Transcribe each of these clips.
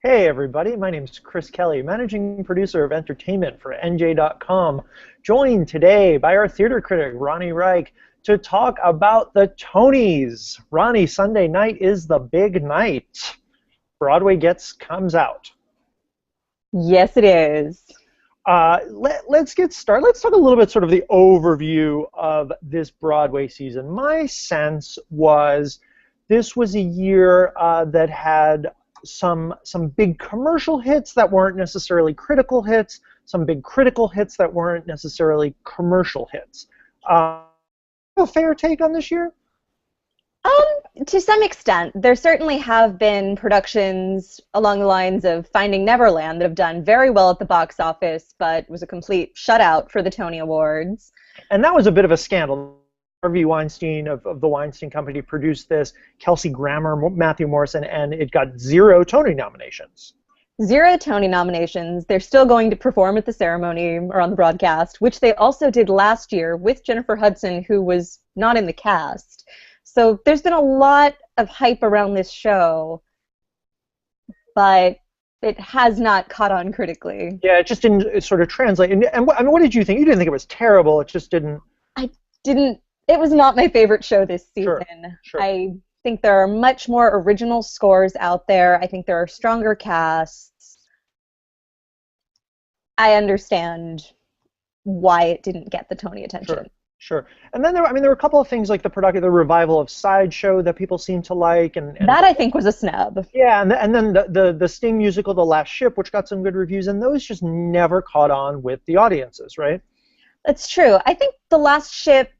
Hey everybody, my name is Chris Kelly, managing producer of entertainment for NJ.com, joined today by our theater critic, Ronni Reich, to talk about the Tonys. Ronni, Sunday night is the big night. Broadway comes out. Yes, it is. Let's get started. Let's talk a little bit sort of the overview of this Broadway season. My sense was this was a year that had some big commercial hits that weren't necessarily critical hits, some big critical hits that weren't necessarily commercial hits. A fair take on this year? To some extent, there certainly have been productions along the lines of Finding Neverland that have done very well at the box office, but was a complete shutout for the Tony Awards. And that was a bit of a scandal. Harvey Weinstein of the Weinstein Company produced this, Kelsey Grammer, Matthew Morrison, and it got 0 Tony nominations. 0 Tony nominations. They're still going to perform at the ceremony or on the broadcast, which they also did last year with Jennifer Hudson, who was not in the cast. So there's been a lot of hype around this show, but it has not caught on critically. Yeah, it just didn't sort of translate. And what did you think? You didn't think it was terrible. It just didn't. I didn't. It was not my favorite show this season. Sure. I think there are much more original scores out there. I think there are stronger casts. I understand why it didn't get the Tony attention. Sure. And then there were a couple of things like the revival of Sideshow that people seem to like, and that I think was a snub. Yeah, and then the Sting musical, The Last Ship, which got some good reviews, and those just never caught on with the audiences, right? That's true. I think The Last Ship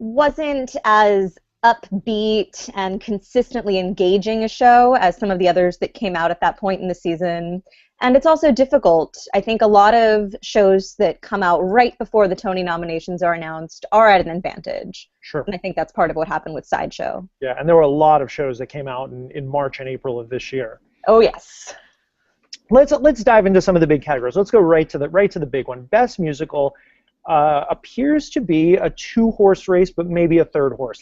wasn't as upbeat and consistently engaging a show as some of the others that came out at that point in the season. And it's also difficult. I think a lot of shows that come out right before the Tony nominations are announced are at an advantage. Sure. And I think that's part of what happened with Sideshow. Yeah, and there were a lot of shows that came out in March and April of this year. Oh, yes. Let's dive into some of the big categories. Let's go right to the big one. Best Musical appears to be a 2-horse race, but maybe a 3rd horse.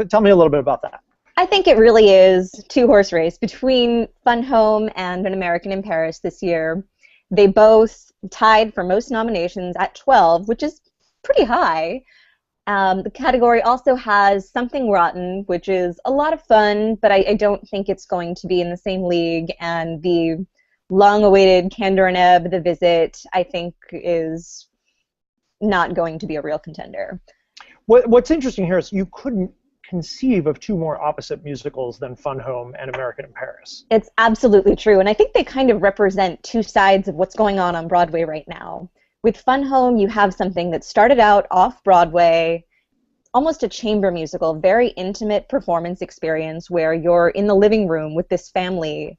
Tell me a little bit about that. I think it really is a 2-horse race between Fun Home and An American in Paris this year. They both tied for most nominations at 12, which is pretty high. The category also has Something Rotten, which is a lot of fun, but I don't think it's going to be in the same league. And the long-awaited Candor and Ebb, The Visit, I think is not going to be a real contender. What's interesting here is you couldn't conceive of 2 more opposite musicals than Fun Home and American in Paris. It's absolutely true, and I think they kind of represent 2 sides of what's going on Broadway right now. With Fun Home, you have something that started out off-Broadway, almost a chamber musical, very intimate performance experience where you're in the living room with this family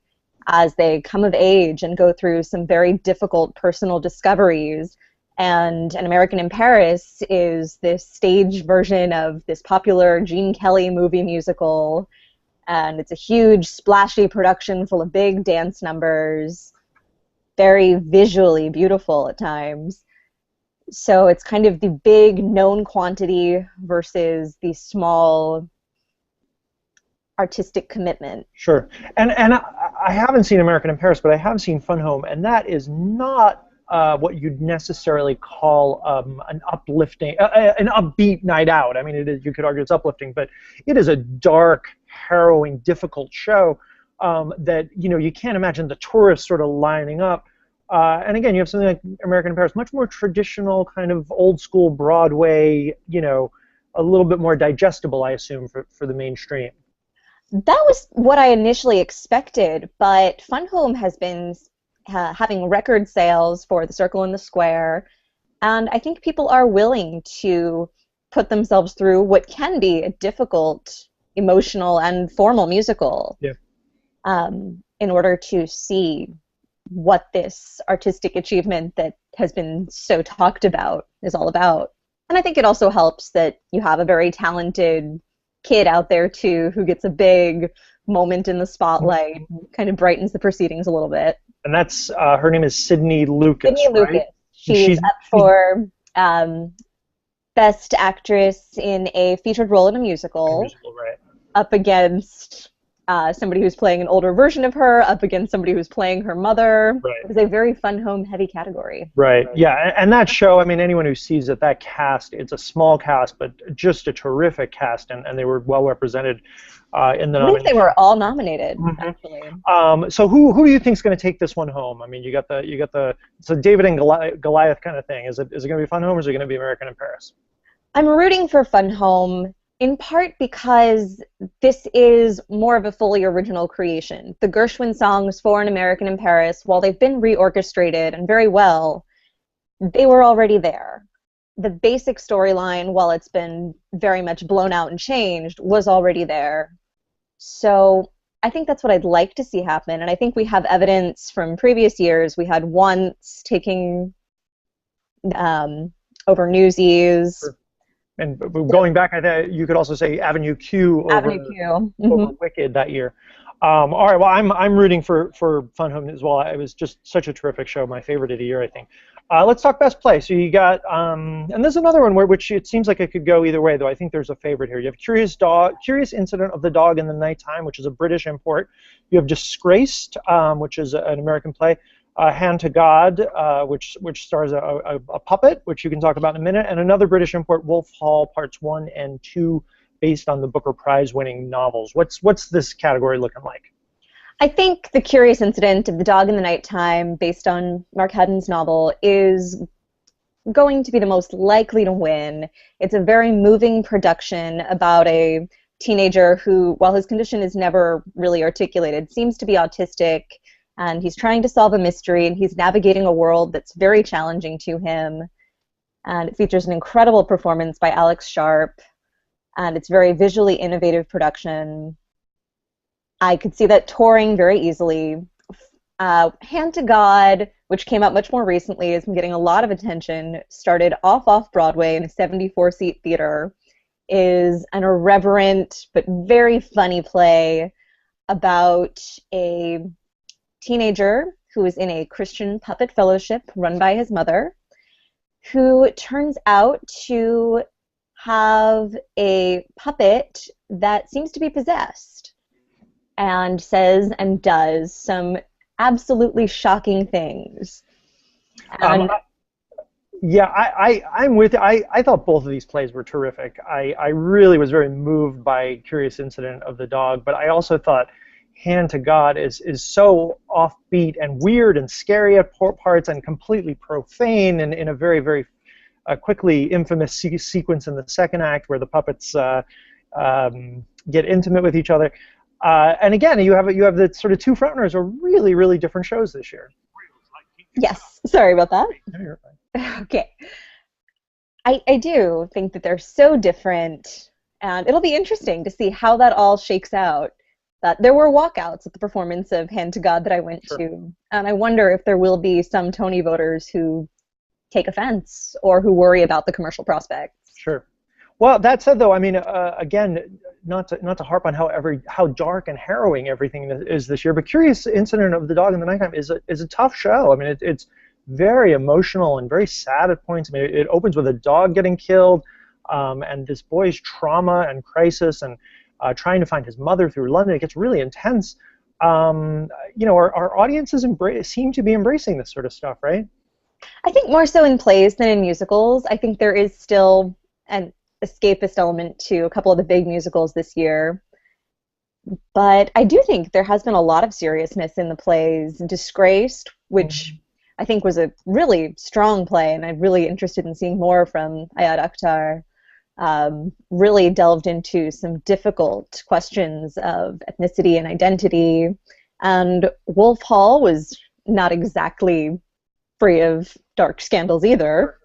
as they come of age and go through some very difficult personal discoveries. And An American in Paris is this stage version of this popular Gene Kelly movie musical, and it's a huge, splashy production full of big dance numbers, very visually beautiful at times. So it's kind of the big known quantity versus the small artistic commitment. Sure. And I haven't seen American in Paris, but I have seen Fun Home, and that is not what you'd necessarily call an upbeat night out. I mean, you could argue it's uplifting, but it is a dark, harrowing, difficult show that you can't imagine the tourists sort of lining up. And again, you have something like American in Paris, much more traditional, kind of old school Broadway, a little bit more digestible, I assume, for the mainstream. That was what I initially expected, but Fun Home has been having record sales for The Circle and the Square, and I think people are willing to put themselves through what can be a difficult, emotional, and formal musical in order to see what this artistic achievement that has been so talked about is all about. And I think it also helps that you have a very talented kid out there, too, who gets a big moment in the spotlight, kind of brightens the proceedings a little bit. And that's her name is Sydney Lucas. Sydney Lucas. Right? She's up for Best Actress in a Featured Role in a Musical. Right. Up against somebody who's playing an older version of her up against somebody who's playing her mother. Right. It was a very fun home heavy category. Right. Yeah, and that show, I mean, anyone who sees it, that cast, it's a small cast, but just a terrific cast, and they were well represented in the I think they nomination. were all nominated, Mhm. actually. So who do you think is going to take this one home? I mean, you got the it's a David and Goliath kind of thing. Is it going to be Fun Home, or is it going to be American in Paris? I'm rooting for Fun Home in part because this is more of a fully original creation. The Gershwin songs for An American in Paris, while they've been reorchestrated and very well, they were already there. The basic storyline, while it's been very much blown out and changed, was already there. So I think that's what I'd like to see happen, and I think we have evidence from previous years. We had Once taking over Newsies. Sure. And going back, I think you could also say Avenue Q over Wicked that year. All right, well, I'm rooting for Fun Home as well. It was just such a terrific show, my favorite of the year, I think. Let's talk Best Play. So you got, and there's another one which it seems like it could go either way, though I think there's a favorite here. You have Curious Incident of the Dog in the Nighttime, which is a British import. You have Disgraced, which is an American play. Hand to God, which stars a puppet, which you can talk about in a minute, and another British import, Wolf Hall Parts 1 and 2, based on the Booker Prize-winning novels. What's this category looking like? I think The Curious Incident of the Dog in the Nighttime, based on Mark Haddon's novel, is going to be the most likely to win. It's a very moving production about a teenager who, while his condition is never really articulated, seems to be autistic, and he's trying to solve a mystery, and he's navigating a world that's very challenging to him. And it features an incredible performance by Alex Sharp, and it's very visually innovative production. I could see that touring very easily. Hand to God, which came out much more recently, has been getting a lot of attention, started off-Broadway in a 74-seat theater, is an irreverent but very funny play about a teenager who is in a Christian puppet fellowship run by his mother, who turns out to have a puppet that seems to be possessed and says and does some absolutely shocking things. And yeah, I'm with you. I thought both of these plays were terrific. I really was very moved by Curious Incident of the Dog, but I also thought Hand to God is so offbeat and weird and scary at parts and completely profane, and in a very, very quickly infamous sequence in the second act where the puppets get intimate with each other. And again, you have the sort of two frontrunners are really, really different shows this year. Yes, sorry about that. No, you're fine. Okay. I do think that they're so different, and it'll be interesting to see how that all shakes out. There were walkouts at the performance of Hand to God that I went to, and I wonder if there will be some Tony voters who take offense or who worry about the commercial prospects. Sure. Well, that said, though, I mean, again, not to harp on how dark and harrowing everything is this year, but Curious Incident of the Dog in the Nighttime is a tough show. I mean, it's very emotional and very sad at points. I mean, it opens with a dog getting killed, and this boy's trauma and crisis, and trying to find his mother through London. It gets really intense. Our audiences seem to be embracing this sort of stuff, right? I think more so in plays than in musicals. I think there is still an escapist element to a couple of the big musicals this year. But I do think there has been a lot of seriousness in the plays. Disgraced, which I think was a really strong play, and I'm really interested in seeing more from Ayad Akhtar, really delved into some difficult questions of ethnicity and identity. And Wolf Hall was not exactly free of dark scandals either.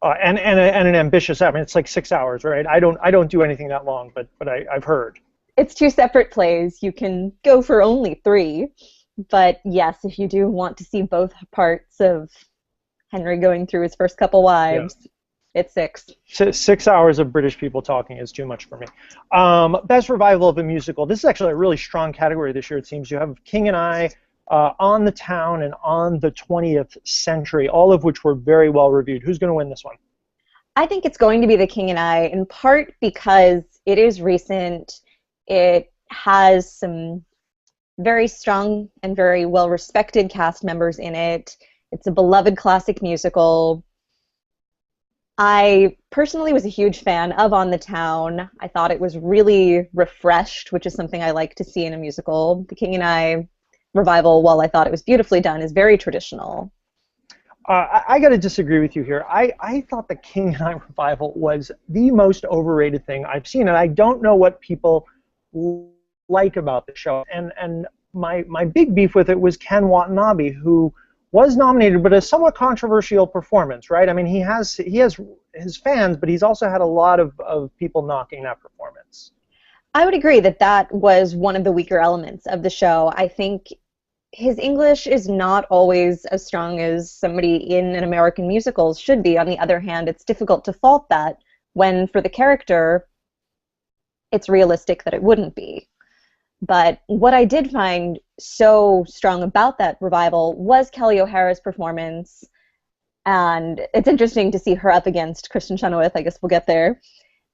And an ambitious. I mean, it's like 6 hours, right? I don't do anything that long, but I've heard. It's two separate plays. You can go for only 3, but yes, if you do want to see both parts of Henry going through his first couple wives, it's 6. 6 hours of British people talking is too much for me. Best revival of a musical. This is actually a really strong category this year. It seems you have King and I, On the Town, and On the 20th Century, all of which were very well reviewed. Who's going to win this one? I think it's going to be The King and I, in part because it is recent. It has some very strong and very well-respected cast members in it. It's a beloved classic musical. I personally was a huge fan of On the Town. I thought it was really refreshed, which is something I like to see in a musical. The King and I revival, while I thought it was beautifully done, is very traditional. I got to disagree with you here. I thought the King and I revival was the most overrated thing I've seen, and I don't know what people like about the show. And my big beef with it was Ken Watanabe, who was nominated, but a somewhat controversial performance, right? I mean, he has his fans, but he's also had a lot of people knocking that performance. I would agree that that was one of the weaker elements of the show. I think his English is not always as strong as somebody in an American musical should be. On the other hand, it's difficult to fault that when, for the character, it's realistic that it wouldn't be. But what I did find so strong about that revival was Kelly O'Hara's performance, and it's interesting to see her up against Kristen Chenoweth. I guess we'll get there.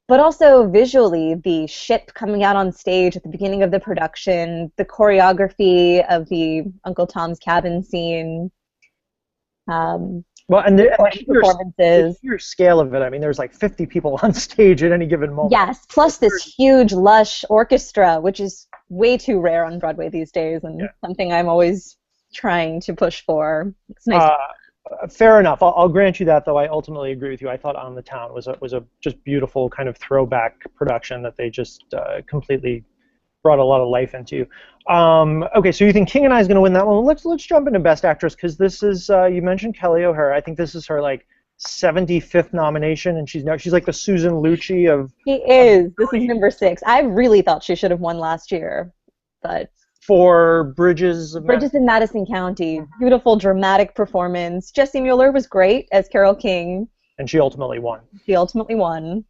But also visually, the ship coming out on stage at the beginning of the production, the choreography of the Uncle Tom's Cabin scene, well, and the sheer scale of it. I mean, there's like 50 people on stage at any given moment. Yes, plus this huge, lush orchestra, which is way too rare on Broadway these days, and something I'm always trying to push for. It's nice. Fair enough. I'll grant you that, though. I ultimately agree with you. I thought On the Town was a just beautiful kind of throwback production that they just completely brought a lot of life into. Okay, so you think King and I is going to win that one? Let's jump into Best Actress, because this is you mentioned Kelly O'Hara. I think this is her like 75th nomination, and she's like the Susan Lucci of. She is. This is number 6. I really thought she should have won last year, but. For Bridges in Madison County. Beautiful, dramatic performance. Jessie Mueller was great as Carole King. And she ultimately won.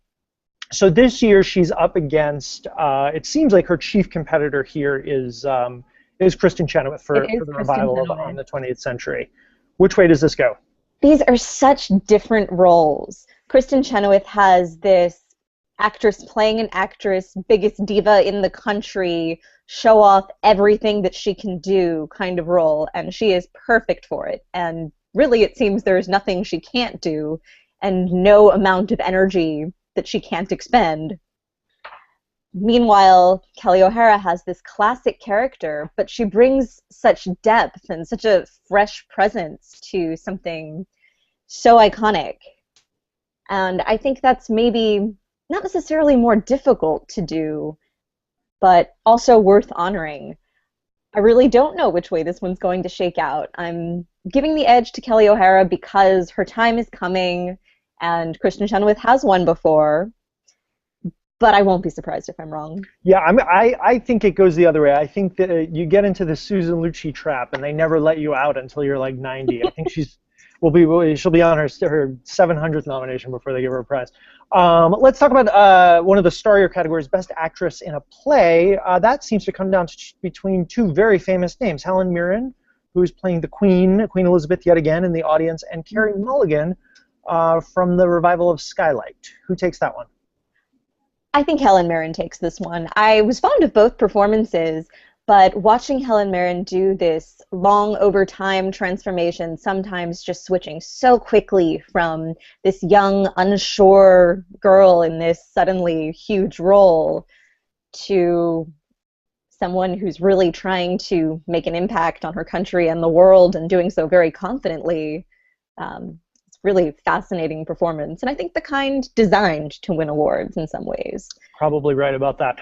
So this year she's up against, it seems like her chief competitor here is Kristen Chenoweth for the revival of On the 20th Century. Which way does this go? These are such different roles. Kristen Chenoweth has this actress playing an actress, biggest diva in the country, show off everything that she can do kind of role, and she is perfect for it. And really it seems there's nothing she can't do and no amount of energy that she can't expend. Meanwhile, Kelly O'Hara has this classic character, but she brings such depth and such a fresh presence to something so iconic. And I think that's maybe not necessarily more difficult to do, but also worth honoring. I really don't know which way this one's going to shake out. I'm giving the edge to Kelly O'Hara because her time is coming, and Kristen Chenoweth has won before, but I won't be surprised if I'm wrong. Yeah, I think it goes the other way. I think that you get into the Susan Lucci trap, and they never let you out until you're like 90. I think she'll be on her 700th nomination before they give her a prize. Let's talk about one of the starrier categories, Best Actress in a Play. That seems to come down to between two very famous names, Helen Mirren, who's playing the Queen Elizabeth yet again in the audience, and Carey Mulligan from the revival of Skylight. Who takes that one? I think Helen Mirren takes this one. I was fond of both performances, but watching Helen Mirren do this long over time transformation, sometimes just switching so quickly from this young, unsure girl in this suddenly huge role to someone who's really trying to make an impact on her country and the world and doing so very confidently. It's really fascinating performance, and I think the kind designed to win awards in some ways. Probably right about that.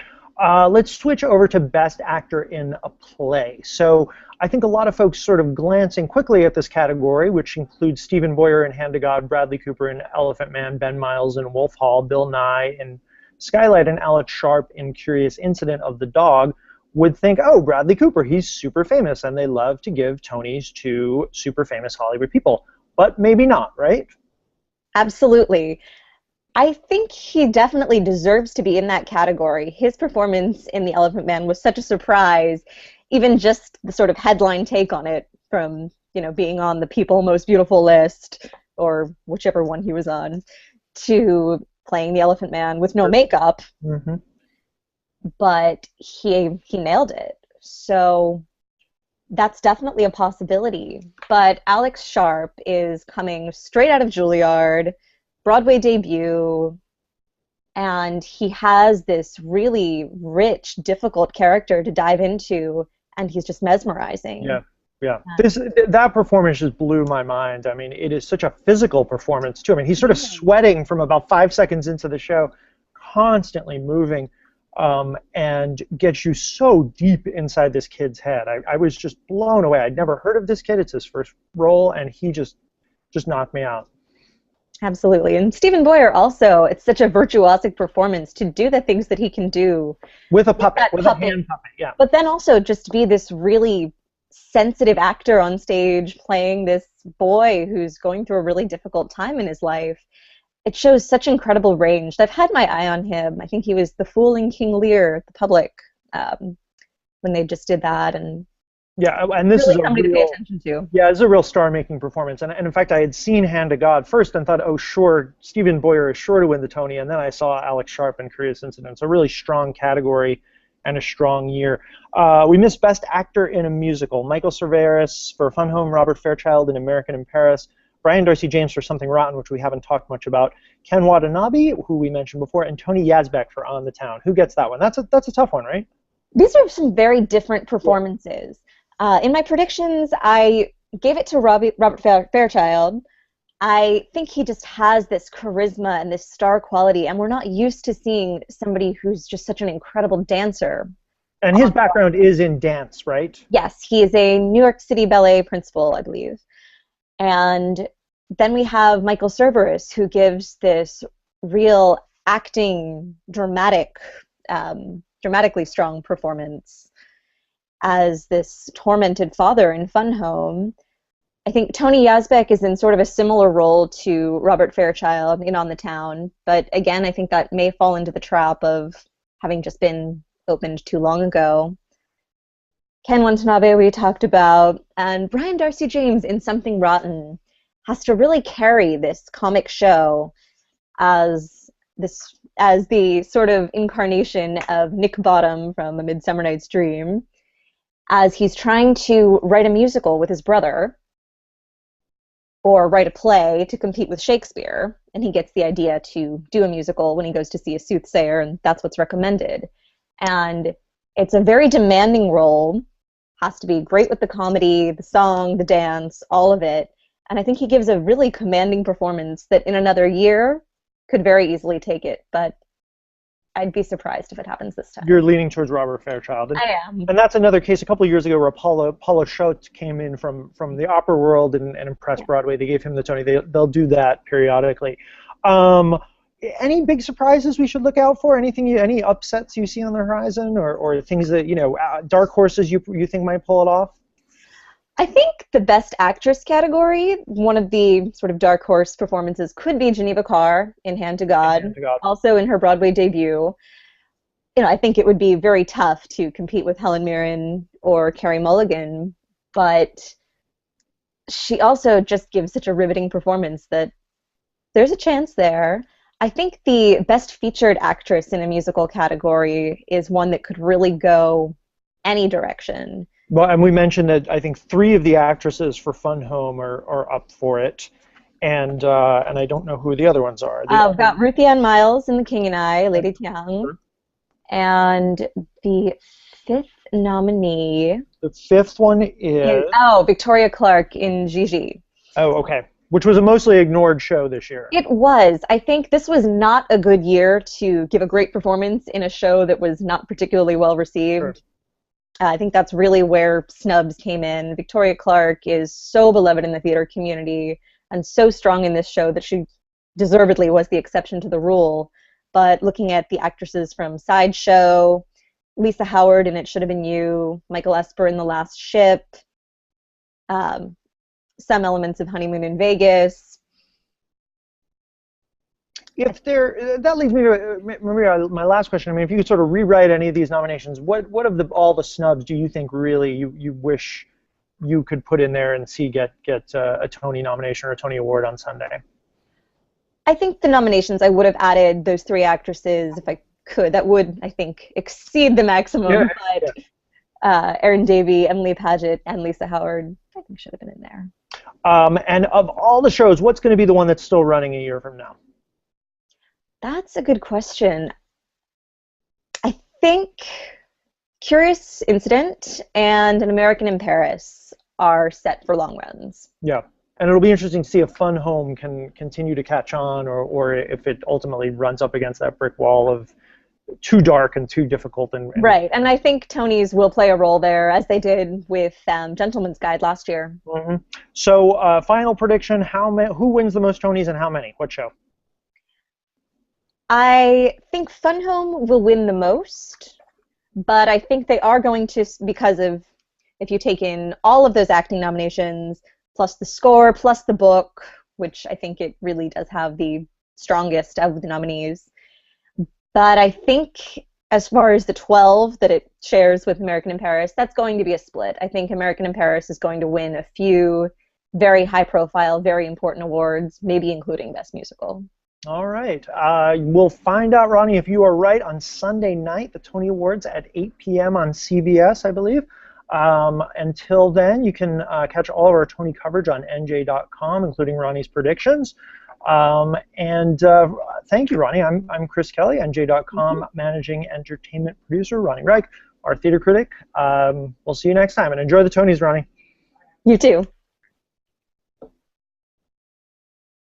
Let's switch over to Best Actor in a Play. So I think a lot of folks sort of glancing quickly at this category, which includes Stephen Boyer in Hand to God, Bradley Cooper in Elephant Man, Ben Miles in Wolf Hall, Bill Nye in Skylight, and Alex Sharp in Curious Incident of the Dog, would think, oh, Bradley Cooper, he's super famous, and they love to give Tonys to super famous Hollywood people. But maybe not, right? Absolutely. I think he definitely deserves to be in that category. His performance in The Elephant Man was such a surprise, even just the sort of headline take on it from, being on the People Most Beautiful list, or whichever one he was on, to playing the Elephant Man with no makeup. Mm-hmm. but he nailed it. So that's definitely a possibility. But Alex Sharp is coming straight out of Juilliard, Broadway debut, and he has this really rich, difficult character to dive into, and he's just mesmerizing. Yeah, yeah. That performance just blew my mind. I mean, it is such a physical performance too. I mean, he's sort of sweating from about 5 seconds into the show, constantly moving, and gets you so deep inside this kid's head. I was just blown away. I'd never heard of this kid. It's his first role, and he just knocked me out. Absolutely. And Stephen Boyer also, it's such a virtuosic performance to do the things that he can do with a puppet, with a hand puppet, yeah. But then also just be this really sensitive actor on stage playing this boy who's going through a really difficult time in his life. It shows such incredible range. I've had my eye on him. I think he was the fool in King Lear at the Public when they just did that, and yeah, and this really is somebody to pay attention to. Yeah, it's a real star-making performance, and in fact, I had seen Hand to God first and thought, oh, sure, Stephen Boyer is sure to win the Tony, and then I saw Alex Sharp in Curious Incidents. A really strong category and a strong year. We missed Best Actor in a Musical. Michael Cerveris for Fun Home, Robert Fairchild in American in Paris, Brian Darcy James for Something Rotten, which we haven't talked much about, Ken Watanabe, who we mentioned before, and Tony Yazbek for On the Town. Who gets that one? That's a tough one, right? These are some very different performances. In my predictions, I gave it to Robert Fairchild. I think he just has this charisma and this star quality, and we're not used to seeing somebody who's just such an incredible dancer. And his background is in dance, right? Yes, he is a New York City ballet principal, I believe. And then we have Michael Cerveris, who gives this real acting, dramatically strong performance as this tormented father in Fun Home. I think Tony Yazbek is in sort of a similar role to Robert Fairchild in On the Town, but again, I think that may fall into the trap of having just been opened too long ago. Ken Watanabe we talked about, and Brian Darcy James in Something Rotten has to really carry this comic show as the sort of incarnation of Nick Bottom from A Midsummer Night's Dream, as he's trying to write a musical with his brother, or write a play to compete with Shakespeare, and he gets the idea to do a musical when he goes to see a soothsayer, and that's what's recommended. And it's a very demanding role, has to be great with the comedy, the song, the dance, all of it, and I think he gives a really commanding performance that in another year could very easily take it, but I'd be surprised if it happens this time. You're leaning towards Robert Fairchild. And, I am. And that's another case a couple of years ago where Paula Schultz came in from the opera world and impressed Broadway. They gave him the Tony. They'll do that periodically. Any big surprises we should look out for? Any upsets you see on the horizon, or things that, dark horses you think might pull it off? I think the Best Actress category, one of the sort of dark horse performances, could be Geneva Carr in Hand to God, also in her Broadway debut. I think it would be very tough to compete with Helen Mirren or Carey Mulligan, but she also just gives such a riveting performance that there's a chance there. I think the Best Featured Actress in a Musical category is one that could really go any direction. Well, and we mentioned that I think 3 of the actresses for Fun Home are up for it, and I don't know who the other ones are. We've got Ruth Ann Miles in The King and I, Lady Tiang, and the 5th nominee. The 5th one is Victoria Clark in Gigi. Oh, okay. Which was a mostly ignored show this year. It was. I think this was not a good year to give a great performance in a show that was not particularly well received. Sure. I think that's really where snubs came in. Victoria Clark is so beloved in the theater community and so strong in this show that she deservedly was the exception to the rule. But looking at the actresses from Sideshow, Lisa Howard in It Should Have Been You, Michael Esper in The Last Ship, some elements of Honeymoon in Vegas. That leads me to my last question. I mean, if you could sort of rewrite any of these nominations, what of all the snubs do you think really you wish you could put in there and see get a Tony nomination or a Tony Award on Sunday? I think the nominations, I would have added those 3 actresses if I that would, I think, exceed the maximum. Yeah, But yeah. Erin Davie, Emily Paget, and Lisa Howard, I think should have been in there. And of all the shows, what's going to be the one that's still running a year from now? That's a good question. I think Curious Incident and An American in Paris are set for long runs. Yeah. And it'll be interesting to see if Fun Home can continue to catch on, or if it ultimately runs up against that brick wall of too dark and too difficult. Right, and I think Tonys will play a role there, as they did with Gentleman's Guide last year. Mm-hmm. So, final prediction: who wins the most Tonys and how many? What show? I think Fun Home will win the most, but I think they are going to, because of, if you take in all of those acting nominations, plus the score, plus the book, which I think it really does have the strongest of the nominees. But I think as far as the 12 that it shares with American in Paris, that's going to be a split. I think American in Paris is going to win a few very high-profile, very important awards, maybe including Best Musical. All right. We'll find out, Ronni, if you are right on Sunday night, the Tony Awards at 8 p.m. on CBS, I believe. Until then, you can catch all of our Tony coverage on NJ.com, including Ronnie's predictions. Thank you, Ronni. I'm Chris Kelly, NJ.com managing entertainment producer. Ronni Reich, our theater critic. We'll see you next time, and enjoy the Tonys, Ronni. You too.